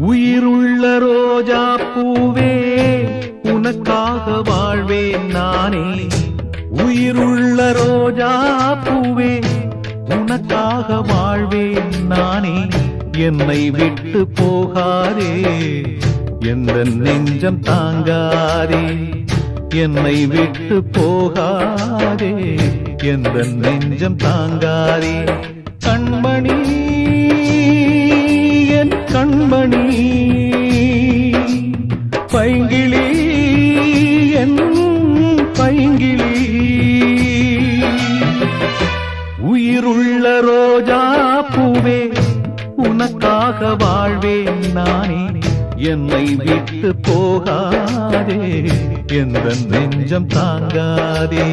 உயிருள்ள ரோஜா பூவே உனக்காக வாழ்வேன் நானே. உயிருள்ள ரோஜா பூவே உனக்காக வாழ்வேன் நானே. என்னை விட்டு போகாதே, எந்த நெஞ்சம் தாங்காதே. என்னை விட்டு போகாதே, எந்த நெஞ்சம் தாங்காதே. கண்மணி என் கண்மணி, பைங்கிளி என் பைங்கிளி. உயிருள்ள ரோஜா பூவே உனக்காக வாழ்வேன் நானே. என்னை விட்டு போகாதே, எந்த நெஞ்சம் தாங்காதே.